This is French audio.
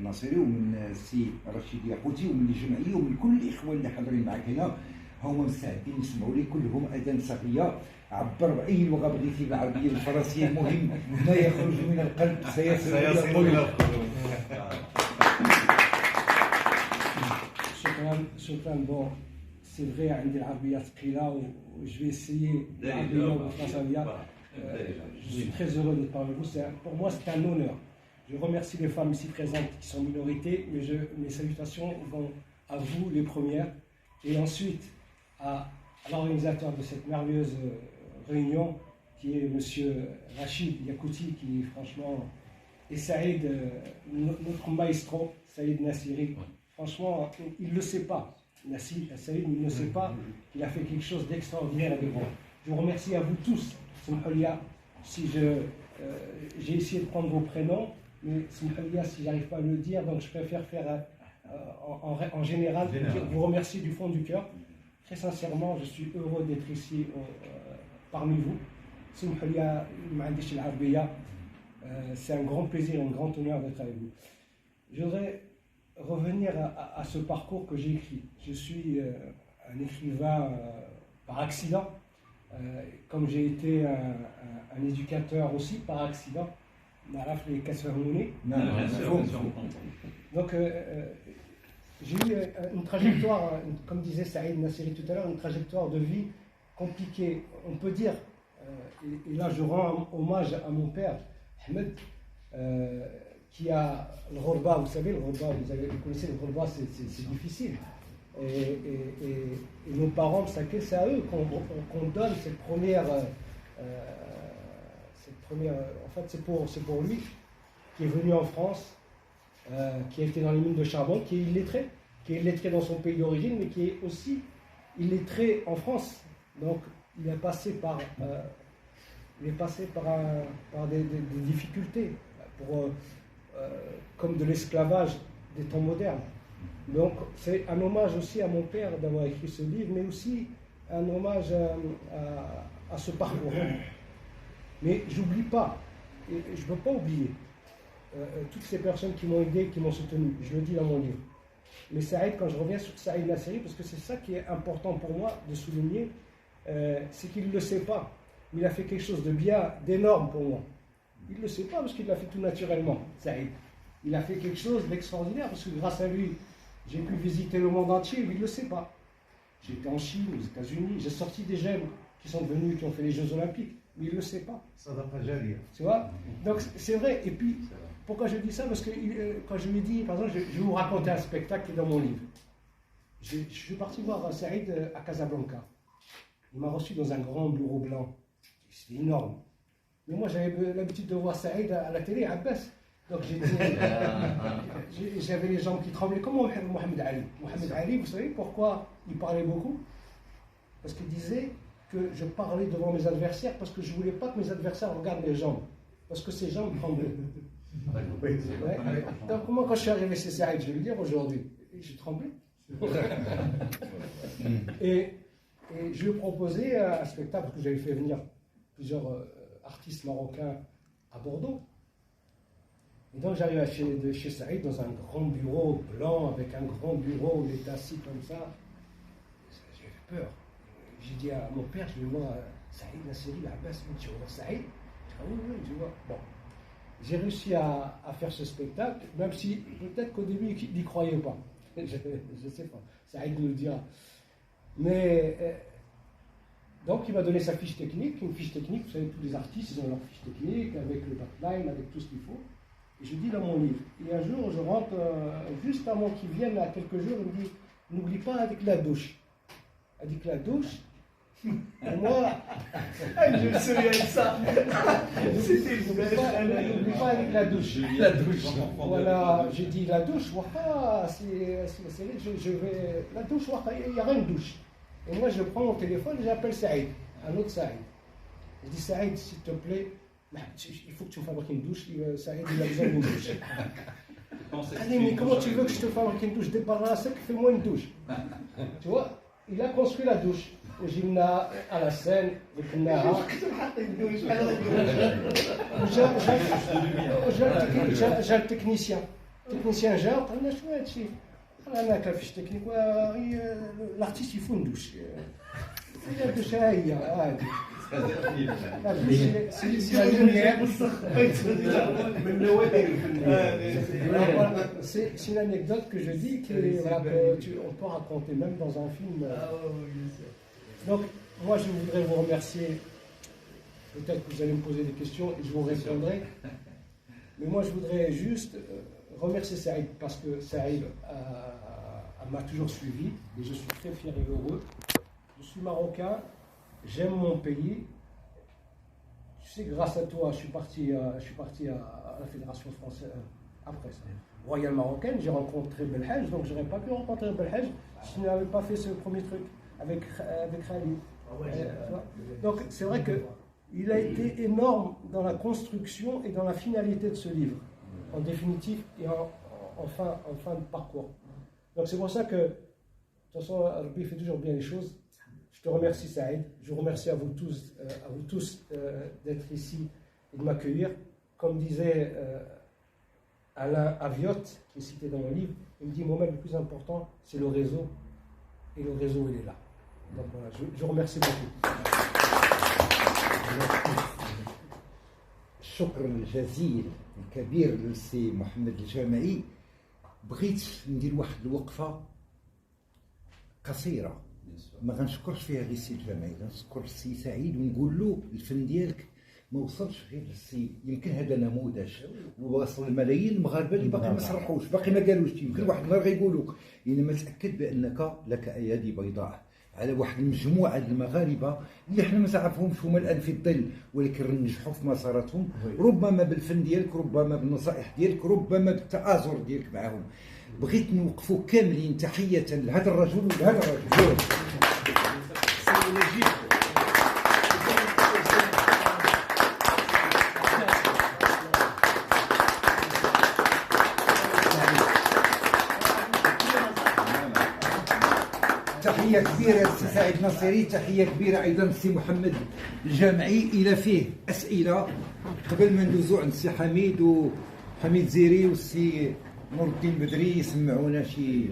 الناصري ومن السي رشيد ياقوتي ومن الجمعيه ومن كل الاخوه اللي حاضرين معك هنا، هما مستعدين يسمعوا لي كلهم اذان صافيه. عبر باي لغه بغيتي، بالعربيه الفرنسيه، المهم ما يخرج من القلب سيصل الى القلوب. شكرا. بون سي فغي عندي العربيه ثقيله وجو في اسيي العربيه والفرنسيه. Je suis très heureux de parler avec vous. Pour moi, c'est un honneur. Je remercie les femmes ici présentes qui sont minorités, mais mes salutations vont à vous les premières, et ensuite à l'organisateur de cette merveilleuse réunion, qui est Monsieur Rachid Yakouti, qui franchement, et Saïd, notre maestro, Saïd Nassiri. Franchement, il ne le sait pas. Saïd, il ne sait pas qu'il a fait quelque chose d'extraordinaire avec vous. Je vous remercie à vous tous. Si j'ai essayé de prendre vos prénoms, mais si j'arrive pas à le dire, donc je préfère faire en général, vous remercier du fond du cœur. Très sincèrement, je suis heureux d'être ici parmi vous. C'est un grand plaisir et un grand honneur d'être avec vous. Je voudrais revenir à ce parcours que j'ai écrit. Je suis un écrivain par accident. Comme j'ai été un éducateur aussi par accident, donc j'ai eu une trajectoire, comme disait Saïd Nassiri tout à l'heure, une trajectoire de vie compliquée. On peut dire, et là je rends hommage à mon père, Ahmed, qui a le ghorba, vous savez, le ghorba, vous connaissez le ghorba, c'est difficile. Et nos parents, c'est à eux qu'on donne cette première. En fait, c'est pour lui qui est venu en France, qui a été dans les mines de charbon, qui est illettré dans son pays d'origine, mais qui est aussi illettré en France. Donc, il est passé par des difficultés, comme de l'esclavage des temps modernes. Donc c'est un hommage aussi à mon père d'avoir écrit ce livre, mais aussi un hommage à ce parcours. Mais j'oublie pas, et je ne peux pas oublier toutes ces personnes qui m'ont aidé, qui m'ont soutenu. Je le dis dans mon livre. Mais Saïd, quand je reviens sur Saïd Nassiri, parce que c'est ça qui est important pour moi de souligner, c'est qu'il ne le sait pas. Mais il a fait quelque chose de bien, d'énorme pour moi. Il ne le sait pas parce qu'il l'a fait tout naturellement, Saïd. Il a fait quelque chose d'extraordinaire parce que grâce à lui, j'ai pu visiter le monde entier, lui il ne le sait pas. J'ai été en Chine, aux États-Unis, j'ai sorti des jeunes qui sont venus, qui ont fait les Jeux Olympiques, mais il ne le sait pas. Tu vois? Donc c'est vrai. Et puis, pourquoi je dis ça? Parce que quand je lui dis, par exemple, je vais vous raconter un spectacle qui est dans mon livre. Je suis parti voir Saïd à Casablanca. Il m'a reçu dans un grand bureau blanc. C'était énorme. Mais moi, j'avais l'habitude de voir Saïd à la télé, à Abbas. Donc j'avais les jambes qui tremblaient, comme Mohamed Ali. Mohamed Ali, vous savez pourquoi il parlait beaucoup? Parce qu'il disait que je parlais devant mes adversaires parce que je ne voulais pas que mes adversaires regardent mes jambes. Parce que ses jambes tremblaient. Ouais. Donc moi, quand je suis arrivé chez Saïd, je vais le dire aujourd'hui, j'ai tremblé. et je lui ai proposé un spectacle, parce que j'avais fait venir plusieurs artistes marocains à Bordeaux. Et donc j'arrive chez Saïd dans un grand bureau blanc, avec un grand bureau, il était assis comme ça. J'ai fait peur. J'ai dit à mon père, je vais voir Saïd Nassiri, Abbas, tu vois Saïd? Oui, je vois. Bon. J'ai réussi à faire ce spectacle, même si peut-être qu'au début il n'y croyait pas. Je ne sais pas, Saïd nous le dira. Mais donc il m'a donné sa fiche technique, une fiche technique, vous savez, tous les artistes ils ont leur fiche technique, avec le backline, avec tout ce qu'il faut. Et je dis dans mon livre. Et un jour, je rentre, juste avant qu'il vienne, à quelques jours, il me dit, n'oublie pas avec la douche. Elle dit que la douche, pour moi... je me souviens de ça. N'oublie pas avec la douche. La douche. Voilà, j'ai dit la douche, je vais... La douche, il y aura une douche. Et moi, je prends mon téléphone et j'appelle Saïd, un autre Saïd. Je dis, Saïd, s'il te plaît, il faut que tu me fabriques une douche. Saïd, il a besoin d'une douche. Allez, mais comment tu veux que je te fabrique une douche? Débarrasse, fais-moi une douche. Tu vois, il a construit la douche. وجبنا على السن وكناها جا التكنيسيان تكنيسيان جا قلنا شنو هادشي انا كافيش تكنيك الارتيست يفندوش يدوش هي عادي C'est une anecdote que je dis qu'on peut raconter même dans un film. Donc, moi, je voudrais vous remercier. Peut-être que vous allez me poser des questions et je vous répondrai. Mais moi, je voudrais juste remercier Saïd parce que Saïd m'a toujours suivi et je suis très fier et heureux. Je suis marocain, j'aime mon pays. Tu sais, grâce à toi, je suis parti à la Fédération française après ça. Royale marocaine, j'ai rencontré Belhaj, donc je n'aurais pas pu rencontrer Belhaj si je n'avais pas fait ce premier truc avec Khalid. Donc c'est vrai qu'il a été énorme dans la construction et dans la finalité de ce livre, en définitive et en fin de parcours. Donc c'est pour ça que, de toute façon, Rabbi fait toujours bien les choses. Je te remercie Saïd, je vous remercie à vous tous d'être ici et de m'accueillir. Comme disait Alain Aviotte, qui est cité dans mon livre, il me dit le moment le plus important, c'est le réseau. Et le réseau, il est là. Donc voilà, je vous remercie beaucoup. الشكر الجزيل الكبير للسي محمد الجامعي. بغيت ندير واحد الوقفة قصيرة ما غنشكرش فيها غير السي الجامعي، غنشكر السي سعيد ونقول له الفن ديالك ما وصلش غير للسي، يمكن هذا نموذج وواصل الملايين المغاربه اللي باقي ما صرحوش، باقي ما قالوش، يمكن واحد النهار غيقولوك، انما تاكد بانك لك ايادي بيضاء على واحد المجموعه المغاربه اللي حنا ما تعرفهمش هما الان في الظل، ولكن نجحوا في مساراتهم، ربما بالفن ديالك، ربما بالنصائح ديالك، ربما بالتآزر ديالك معهم. بغيت نوقفوا كاملين تحيه لهذا الرجل ولهذا الرجل. تحية كبيرة للسي سعيد ناصري، تحية كبيرة أيضا للسي محمد الجامعي. إلى فيه أسئلة قبل ما ندوزو عند السي حميد زيري والسي نور الدين بدري يسمعونا شي